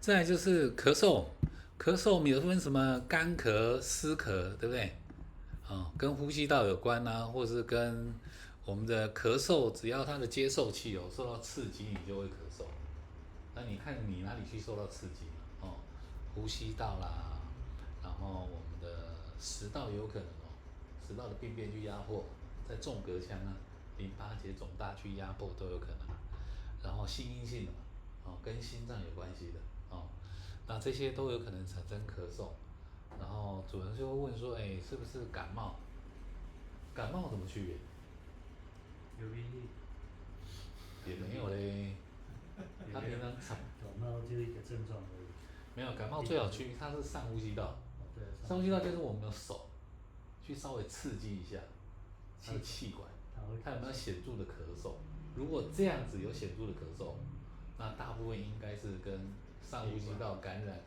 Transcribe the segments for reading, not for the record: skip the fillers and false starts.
再来就是咳嗽，咳嗽我们有分什么干咳、湿咳，对不对？跟呼吸道有关啊，或是跟我们的咳嗽，只要它的接受器受到刺激，你就会咳嗽。那你看你哪里去受到刺激嘛？呼吸道啦，然后我们的食道有可能食道的病变去压迫，在纵隔腔啊、淋巴结肿大去压迫都有可能。然后心因性的嘛，跟心脏有关系的那这些都有可能产生咳嗽。然后主人就会问说，哎，是不是感冒？感冒怎么区别？流鼻涕，也没有嘞，他平常常感冒就一个症状而已。没有感冒最好区，它是上呼吸道，对，上呼吸道就是我们的手去稍微刺激一下它的气管，它有没有显著的咳嗽？如果这样子有显著的咳嗽，那大部分应该是跟上呼吸道感染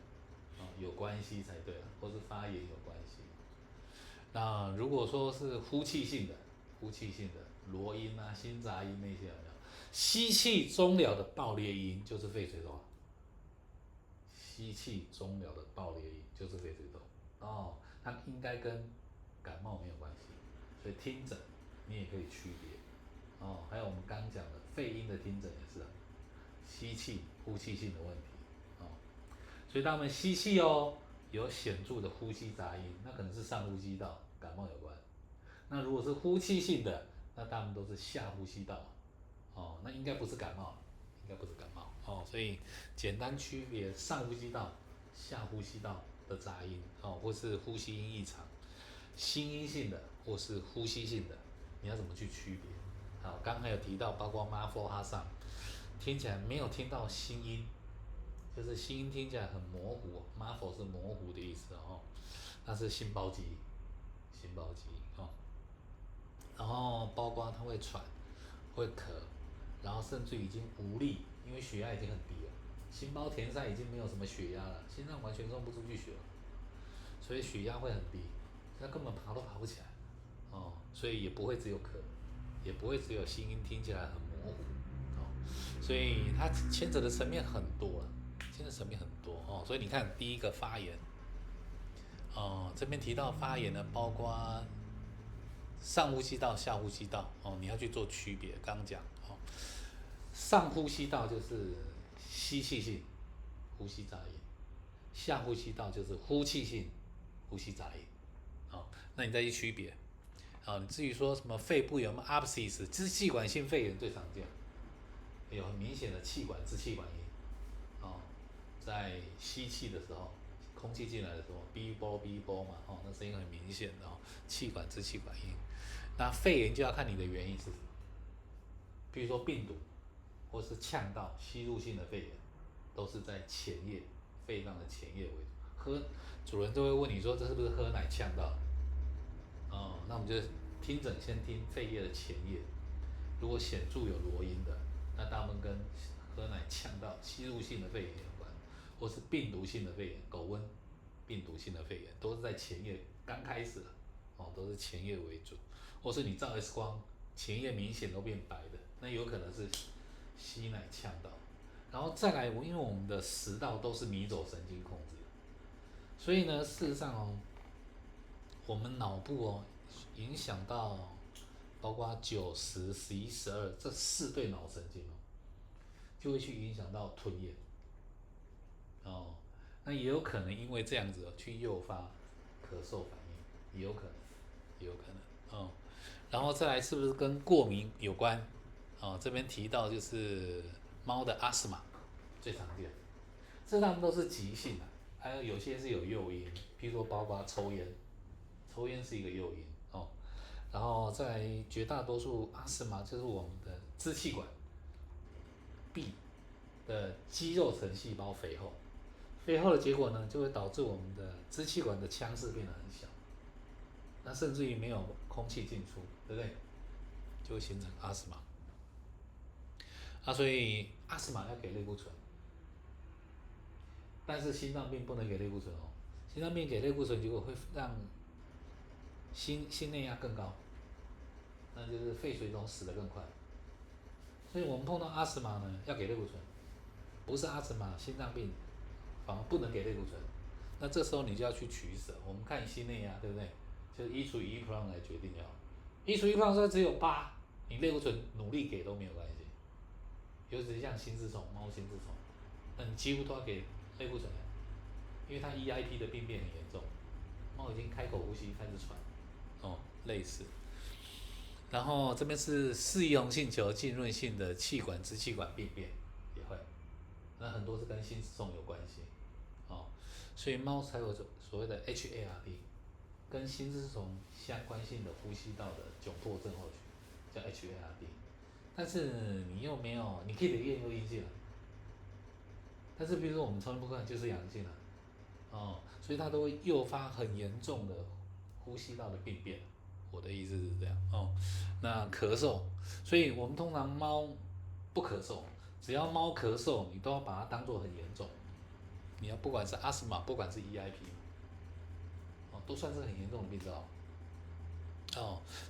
有关系才对或是发炎有关系。那如果说是呼气性的，呼气性的罗音啊、心杂音那些有没有？吸气终了的爆裂音就是肺水肿。吸气终了的爆裂音就是肺水肿它应该跟感冒没有关系，所以听诊你也可以区别还有我们刚讲的肺音的听诊也是吸气、呼气性的问题所以当我们吸气有显著的呼吸杂音，那可能是上呼吸道感冒有关。那如果是呼气性的，那大部分都是下呼吸道那应该不是感冒，应该不是感冒所以简单区别上呼吸道、下呼吸道的杂音或是呼吸音异常，心因性的或是呼吸性的，你要怎么去区别？好，刚才有提到，包括 muffle 哈上，听起来没有听到心音，就是心音听起来很模糊，muffle 是模糊的意思那是心包肌，心包肌然后包括他会喘、会咳，然后甚至已经无力，因为血压已经很低了，心包填塞已经没有什么血压了，心脏完全送不出去血了，所以血压会很低，他根本爬都爬不起来所以也不会只有咳，也不会只有心音听起来很模糊所以它牵扯的层面很多了，牵扯层面很多所以你看第一个发炎这边提到发炎呢，包括上呼吸道、下呼吸道你要去做区别。刚讲上呼吸道就是吸气性呼吸杂音，下呼吸道就是呼气性呼吸杂音那你再去区别你至于说什么肺部有没有 abscess， 支气管性肺炎最常见，有很明显的气管支气管音在吸气的时候，空气进来的时候，b 波 b 波嘛那声音很明显的气管支气管音。那肺炎就要看你的原因是什么，比如说病毒，或是呛到吸入性的肺炎，都是在前叶肺脏的前叶为主。主人都会问你说这是不是喝奶呛到那我们就听诊先听肺叶的前叶，如果显著有罗音的，那大部分跟喝奶呛到吸入性的肺炎有关，或是病毒性的肺炎，狗瘟病毒性的肺炎都是在前叶刚开始都是前叶为主，或是你照 X 光前叶明显都变白的，那有可能是吸奶呛到。然后再来，因为我们的食道都是迷走神经控制的，所以呢，事实上我们脑部影响到包括9、10、11、12这4对脑神经就会去影响到吞咽那也有可能因为这样子去诱发咳嗽反应，也有可能，也有可能然后再来是不是跟过敏有关这边提到就是猫的阿斯玛最常见，这大部分都是急性的，还有些是有诱因，譬如说包括抽烟，抽烟是一个诱因然后在绝大多数阿斯玛就是我们的支气管壁的肌肉层细胞肥厚，肥厚的结果呢，就会导致我们的支气管的腔室变得很小，那甚至于没有空气进出，对不对？就会形成阿斯玛。所以阿斯玛要给类固醇，但是心脏病不能给类固醇心脏病给类固醇结果会让心内压更高，那就是肺水肿死得更快。所以我们碰到阿斯玛呢，要给类固醇，不是阿斯玛心脏病反而不能给类固醇。那这时候你就要去取舍。我们看心内压，对不对？就是1:1 来决定就好。1:1说只有8，你类固醇努力给都没有关系。尤其是像心丝虫、猫心丝虫，那你几乎都要给类固醇，因为它 EIP 的病变很严重，猫已经开口呼吸开始喘，类似。然后这边是适溶性球浸润性的气管支气管病变也会，那很多是跟心丝虫有关系，所以猫才有所谓的 HARD， 跟心丝虫相关性的呼吸道的窘迫症候群叫 HARD， 但是你又没有，你可以验又阴性了，但是比如说我们超音波看就是阳性了，所以它都会诱发很严重的呼吸道的病变。我的意思是这样那咳嗽，所以我们通常猫不咳嗽，只要猫咳嗽，你都要把它当作很严重。你要不管是阿斯玛，不管是 EIP，都算是很严重的病灶。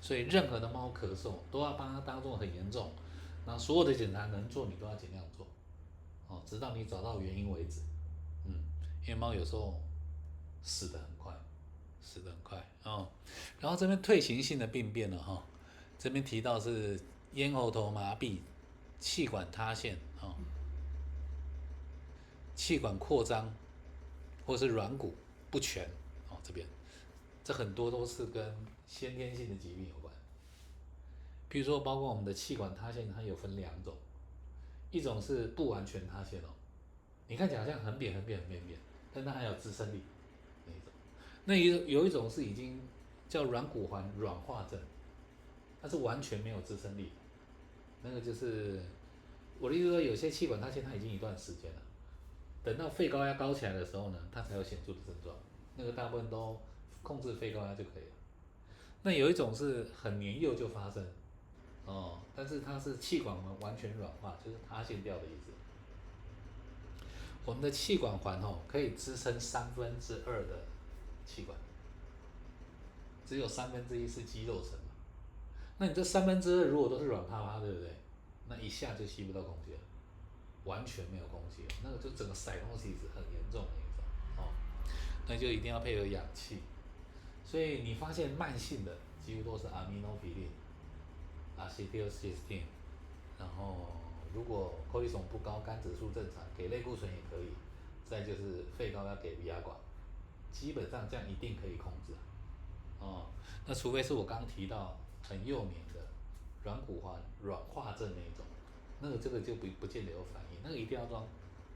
所以任何的猫咳嗽都要把它当作很严重。那所有的检查能做，你都要尽量做，直到你找到原因为止。因为猫有时候死得很快。然后这边退行性的病变了这边提到是咽喉头麻痹、气管塌陷气管扩张，或是软骨不全这边这很多都是跟先天性的疾病有关。比如说包括我们的气管塌陷，它有分2种，一种是不完全塌陷你看起来好像很扁，但它还有支撑力那一种。那有一种是已经叫软骨环软化症，它是完全没有支撑力，那个就是我的意思说，有些气管塌陷它已经一段时间了，等到肺高压高起来的时候呢，它才有显著的症状，那个大部分都控制肺高压就可以了。那有一种是很年幼就发生但是它是气管完全软化，就是塌陷掉的意思。我们的气管环可以支撑2/3的气管，只有1/3是肌肉层嘛。那你这2/3如果都是软趴趴，对不对？那一下就吸不到空气了，完全没有空气了，那个就整个塞东西是很严重的一种那就一定要配合氧气。所以你发现慢性的几乎都是阿米诺皮林、acetylcysteine，然后如果柯利松不高，肝指数正常，给类固醇也可以。再就是肺高要给 VR 管，基本上这样一定可以控制那除非是我刚刚提到很幼年的软骨环软化症那一种，那个这个就不见得有反应，那个一定要装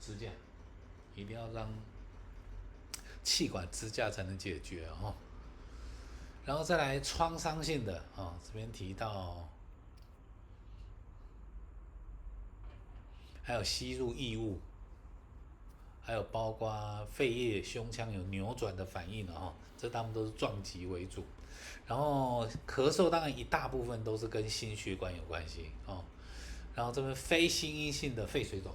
支架，一定要让气管支架才能解决然后再来创伤性的这边提到还有吸入异物，还有包括肺叶、胸腔有扭转的反应这大部分都是撞击为主。然后咳嗽当然一大部分都是跟心血管有关系然后这边非心因性的肺水肿，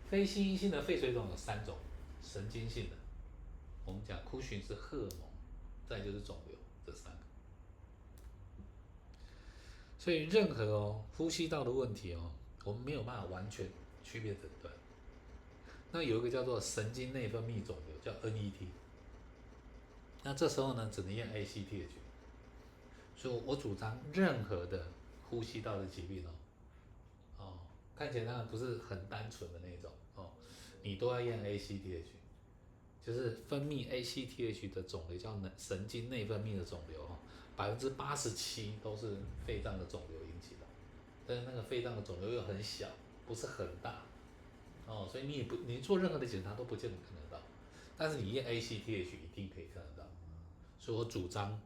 非心因性的肺水肿有3种，神经性的，我们讲库寻是荷尔蒙，再就是肿瘤，这3个。所以任何呼吸道的问题我们没有办法完全区别诊断。那有一个叫做神经内分泌肿瘤，叫 NET。那这时候呢，只能验 ACTH。所以我主张任何的呼吸道的疾病看起来当然不是很单纯的那种你都要验 ACTH， 就是分泌 ACTH 的肿瘤叫神经内分泌的肿瘤87%都是肺脏的肿瘤引起的，但是那个肺脏的肿瘤又很小，不是很大所以你做任何的检查都不见得看得到，但是你验 ACTH 一定可以看得到。所以我主张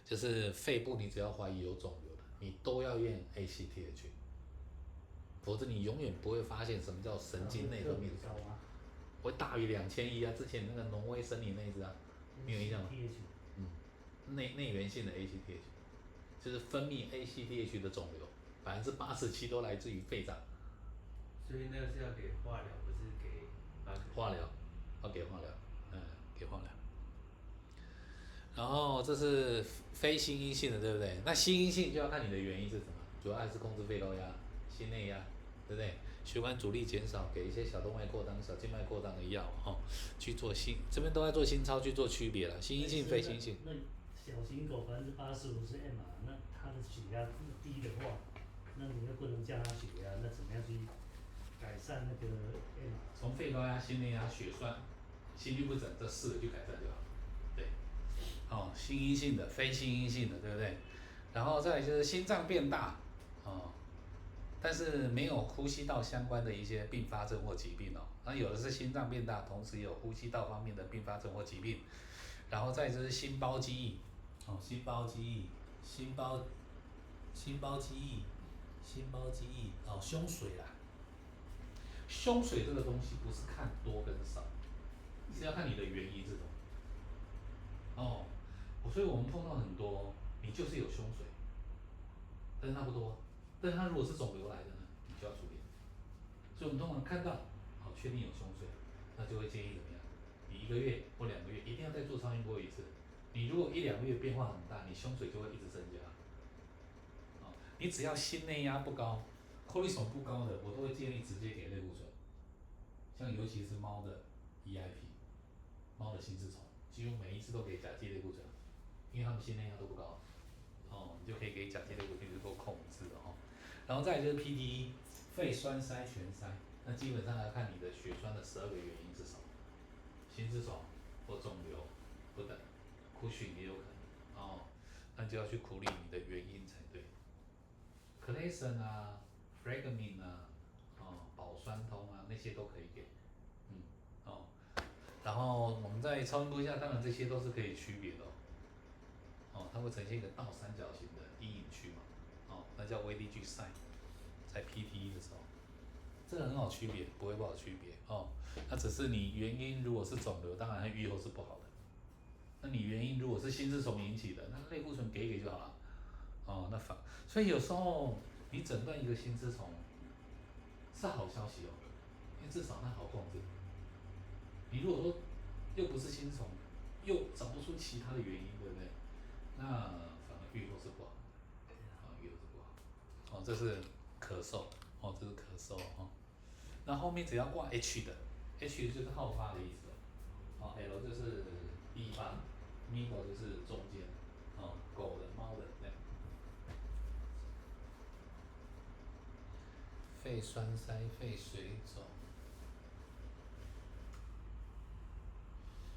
就是肺部你只要怀疑有肿瘤的，你都要验 ACTH， 否则你永远不会发现什么叫神经内分泌的肿瘤，会大于2100之前那个挪威森林那一只你有印象吗？内源性的 ACTH 就是分泌 ACTH 的肿瘤，87%都来自于肺脏。所以那个是要给化疗，不是给化疗，要给化疗，给化疗。然后这是非心因性的，对不对？那心因性就要看你的原因是什么，主要还是控制肺高压、心内压，对不对？血管阻力减少，给一些小动脉扩张、小静脉扩张的药去做这边都在做心超去做区别了，心因性、非心因性。那小型狗85%是 M 啊，那它的血压低的话，那你又不能降它血压，那怎么样去改善那个 M？从肺高压、心内压、血栓、心律不整这4个去改善就好。对，心因性的、非心因性的，对不对？然后再来就是心脏变大，但是没有呼吸道相关的一些并发症或疾病那有的是心脏变大，同时有呼吸道方面的并发症或疾病。然后再就是心包积液，心包积液，心包积液，胸水啦。胸水这个东西不是看多跟少，是要看你的原因这种。所以我们碰到很多，你就是有胸水，但是它不多，但是它如果是肿瘤来的呢，你就要处理。所以我们通常看到，确定有胸水，那就会建议怎么样？你1个月或2个月一定要再做超音波一次。你如果1、2个月变化很大，你胸水就会一直增加。你只要心内压不高，코레스테롤不高的，我都会建议直接给类固醇。像尤其是猫的 EIP， 猫的心丝虫，几乎每一次都给甲基类固醇，因为它们心内压都不高，你就可以给甲基类固醇去做控制的然后再来就是 PTE， 肺栓塞全塞，那基本上要看你的血栓的12个原因是什么，心丝虫或肿瘤不等，Cushing也有可能那就要去处理你的原因才对。Clason 啊 ，Fragmin 啊，保酸通啊，那些都可以给，然后我们再超音波一下，当然这些都是可以区别的它会呈现一个倒三角形的阴影区嘛，那叫 VDG sign， 在 PTE 的时候，这个很好区别，不会不好区别那只是你原因如果是肿瘤，当然它预后是不好的。那你原因如果是心丝虫引起的，那类固醇给一给就好了。所以有时候你诊断一个心丝虫是好消息因为至少它好控制。你如果说又不是心丝虫，又找不出其他的原因，对不对？那反而预后是不好，预后是不好。这是咳嗽，这是咳嗽那后面只要挂 H 的 ，H 就是好发的意思L 就是第一发 ，middle 就是中间，狗的、猫的这样。肺栓塞、肺水肿，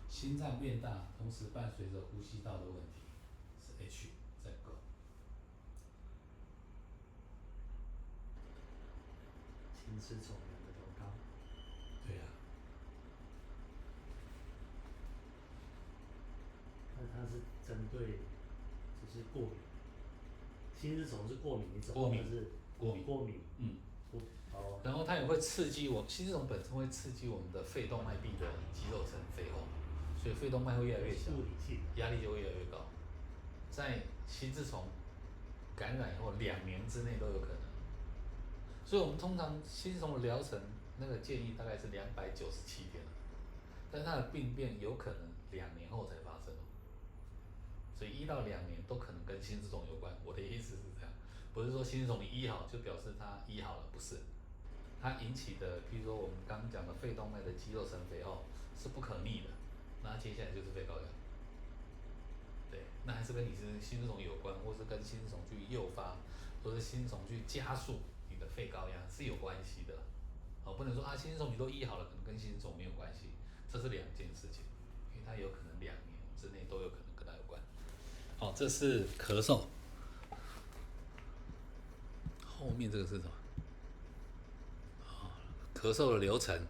心脏变大，同时伴随着呼吸道的问题，是 H 在狗。心丝虫两个都高。对呀、那它是针对就是过敏，心丝虫是过敏一种，过敏是过敏，然后它也会刺激心丝虫本身会刺激我们的肺动脉壁的肌肉层肥厚，所以肺动脉会越来越小，压力就会越来越高。在心丝虫感染以后2年之内都有可能，所以我们通常心丝虫的疗程那个建议大概是297天，但是它的病变有可能2年后才发生所以1到2年都可能跟心丝虫有关。我的意思是这样，不是说心丝虫你医好就表示它医好了，不是。它引起的，譬如说我们刚刚讲的肺动脉的肌肉层肥厚是不可逆的，那接下来就是肺高压。对，那还是跟你是心丝虫有关，或是跟心丝虫去诱发，或是心丝虫去加速你的肺高压是有关系的。不能说心丝虫你都医好了，可能跟心丝虫没有关系，这是2件事情，因为它有可能2年之内都有可能跟它有关。这是咳嗽，后面这个是什么？咳嗽的流程。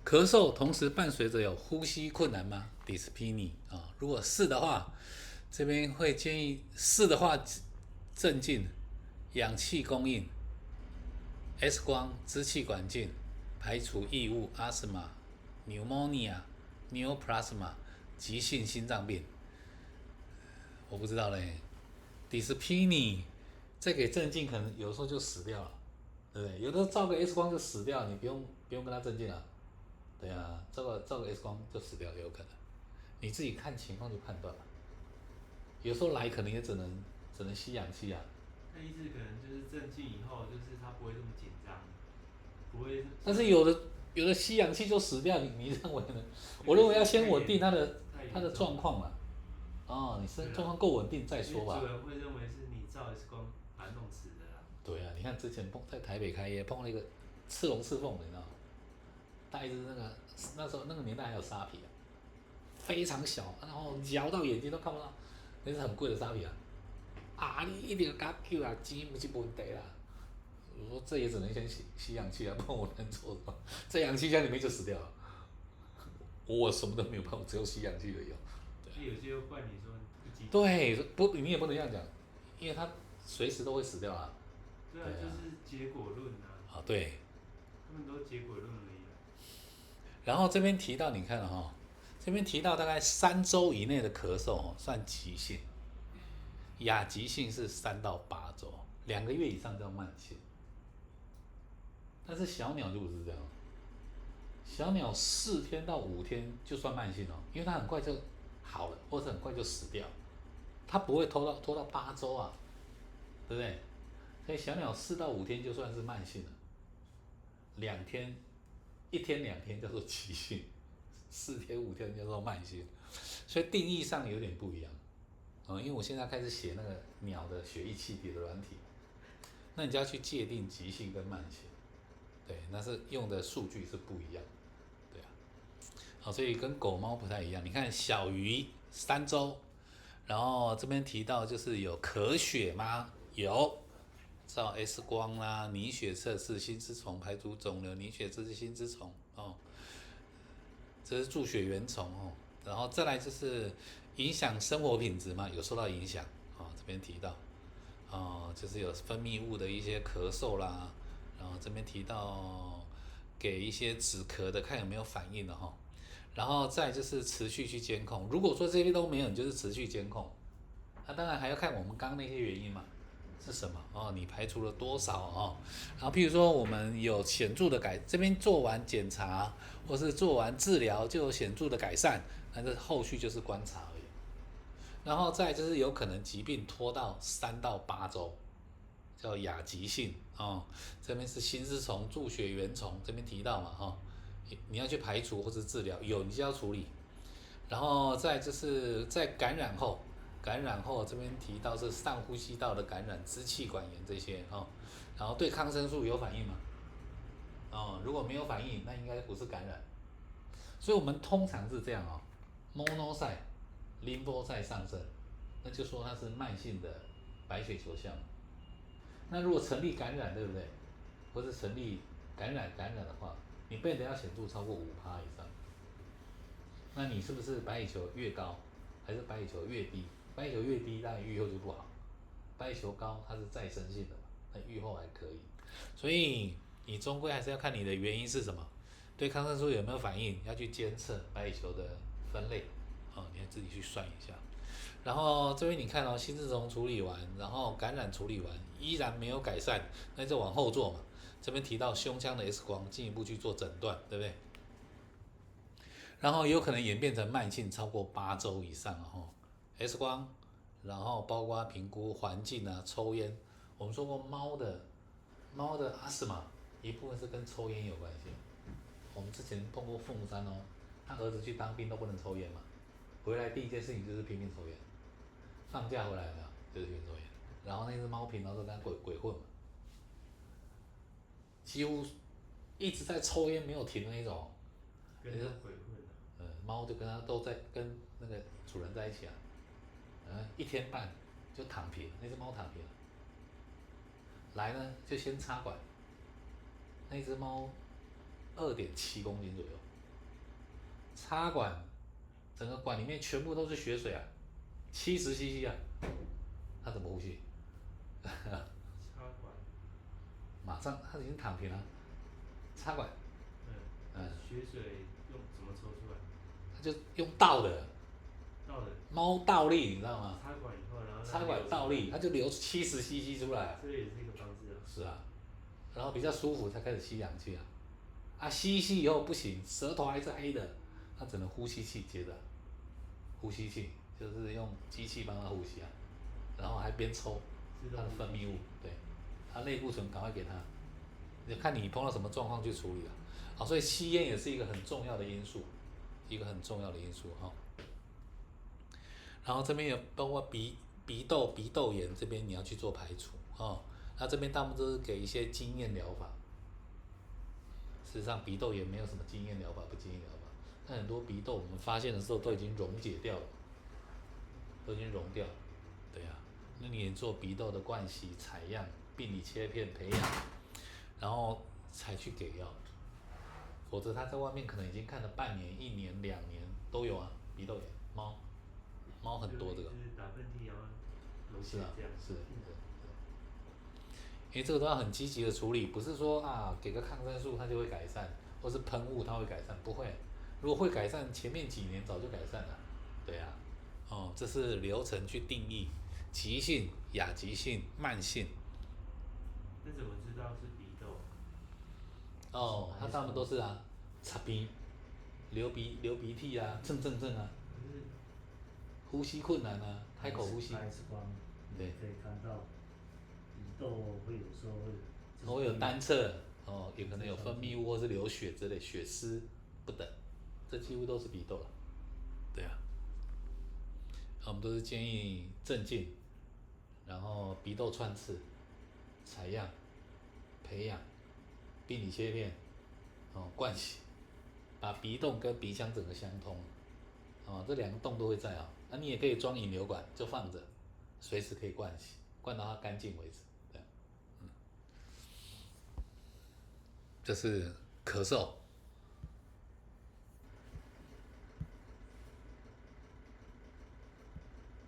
咳嗽同时伴随着有呼吸困难吗 ？dyspnea 如果是的话，这边会建议是的话，镇静、氧气供应、X 光、支气管镜、排除异物、asthma、pneumonia、neoplasm、急性心脏病。我不知道嘞，dyspnea 再给镇静，可能有时候就死掉了，对不对？有的照个 X 光就死掉，你不用跟他镇静了。对啊，照个 X 光就死掉有可能，你自己看情况去判断吧。有时候来可能也只能吸氧气啊。他意思可能就是镇静以后，就是他不会这么紧张，不会。但是有的吸氧气就死掉，你认为呢？我认为要先稳定它的状况嘛。哦，你状况够稳定再说吧。主人会认为是你照 X 光把它弄死的啦。对啊，你看之前在台北开业碰到一个赤龙赤凤的，你知道吗？带一只那时候那个年代还有沙皮啊，非常小，然后摇到眼睛都看不到，那是很贵的沙皮啊。啊，你一定要给它救啊，钱不是问题啦。我说这也只能先吸氧气啊，不然我能做什么？这氧气箱里面就死掉了。我什么都没有办法，只有吸氧气而已。那有些又怪你说不积极。对，不，你也不能这样讲，因为它随时都会死掉啊。对啊，就是结果论啊。啊，对。他们都结果论而已啊。然后这边提到，你看哈，这边提到大概3周以内的咳嗽算急性，亚急性是3到8周，2个月以上叫慢性。但是小鸟就不是这样，小鸟4天到5天就算慢性哦，因为它很快就好了，或者很快就死掉，它不会拖到8周啊，对不对？所以小鸟4到5天就算是慢性了，1天2天叫做急性，4天5天叫做慢性，所以定义上有点不一样。因为我现在开始写那个鸟的血液气体的软体，那你就要去界定急性跟慢性，对，那是用的数据是不一样，对啊，好，所以跟狗猫不太一样。你看小鱼3周，然后这边提到就是有咳血吗？有，照 X 光啦，凝血测试心丝虫排除肿瘤，凝血测试心丝虫哦，这是助血原虫哦，然后再来就是影响生活品质嘛，有受到影响啊、这边提到就是有分泌物的一些咳嗽啦，然后这边提到给一些止咳的，看有没有反应的哈，然后再就是持续去监控，如果说这些都没有，你就是持续监控，那当然还要看我们刚刚那些原因嘛。是什么哦？你排除了多少哦？然后譬如说我们有显著的这边做完检查或是做完治疗就有显著的改善，那这后续就是观察而已。然后再就是有可能疾病拖到3到8周，叫亚急性哦。这边是心丝虫、助血原虫，这边提到嘛哈，你要去排除或是治疗，有你就要处理。然后再就是在感染后这边提到是上呼吸道的感染、支气管炎这些哦，然后对抗生素有反应吗？如果没有反应，那应该不是感染。所以我们通常是这样monocyte、lymphocyte 上升，那就说它是慢性的白血球项目。那如果成立感染，对不对？或是成立感染的话，你背的要显著超过5%以上，那你是不是白血球越高，还是白血球越低？白血球越低，当然愈后就不好。白血球高，它是再生性的嘛，那愈后还可以。所以你终归还是要看你的原因是什么，对抗生素有没有反应，要去监测白血球的分类，你要自己去算一下。然后这边你看心丝虫处理完，然后感染处理完，依然没有改善，那就往后做嘛。这边提到胸腔的 X 光，进一步去做诊断，对不对？然后有可能演变成慢性超过8周以上X 光，然后包括评估环境啊，抽烟。我们说过猫的阿斯玛一部分是跟抽烟有关系。我们之前碰过凤山他儿子去当兵都不能抽烟嘛，回来第一件事情就是拼命抽烟，放假回来了就是拼命抽烟，然后那只猫平常都跟他鬼混嘛，几乎一直在抽烟没有停的那种。跟他鬼混猫就跟他都在跟那个主人在一起啊，1天半就躺平，那只猫躺平了。来呢就先插管，那只猫2.7公斤左右，插管，整个管里面全部都是血水啊，70 cc 啊，它怎么呼吸？插管，马上它已经躺平了，插管，血水怎么抽出来？它就用倒的，倒的，猫倒立，你知道吗？插管以后，然后插管倒立，它就流70 cc 出来。这也是一个方式是啊，然后比较舒服才开始吸氧气啊，吸一吸以后不行，舌头还是黑的，它只能呼吸器接着，呼吸器就是用机器帮它呼吸啊，然后还边抽，它的分泌物，对，它类固醇赶快给它，你看你碰到什么状况去处理了。好，所以吸烟也是一个很重要的因素，一个很重要的因素哈。然后这边有包括鼻窦炎这边你要去做排除哦。那这边大部分都是给一些经验疗法。事实上鼻窦炎没有什么经验疗法不经验疗法，但很多鼻窦我们发现的时候都已经溶解掉了，都已经溶掉了。对啊，那你也做鼻窦的灌洗、采样、病理切片、培养，然后才去给药。否则他在外面可能已经看了半年、1年、2年都有啊，鼻窦炎，猫很多这个。就是打喷嚏然后流血是啊，这样。是。因为这个都要很积极的处理，不是说啊给个抗生素它就会改善，或是喷雾它会改善，不会。如果会改善，前面几年早就改善了。对啊，哦，这是流程去定义急性、亚急性、慢性。那怎么知道是鼻窦？哦，它大部分都是啊，擦鼻、流鼻涕啊，症啊，可是呼吸困难啊，开口呼吸。X 光，对，可以看到鼻窦会有时候会有单侧哦，有可能有分泌物或是流血之类，血丝不等，这几乎都是鼻窦了。对啊，我们都是建议镇静，然后鼻窦穿刺、采样、培养、病理切片，灌洗，把鼻洞跟鼻腔整个相通，这2个洞都会在啊。那你也可以装引流管，就放着，随时可以灌洗，灌到它干净为止。对，这是咳嗽。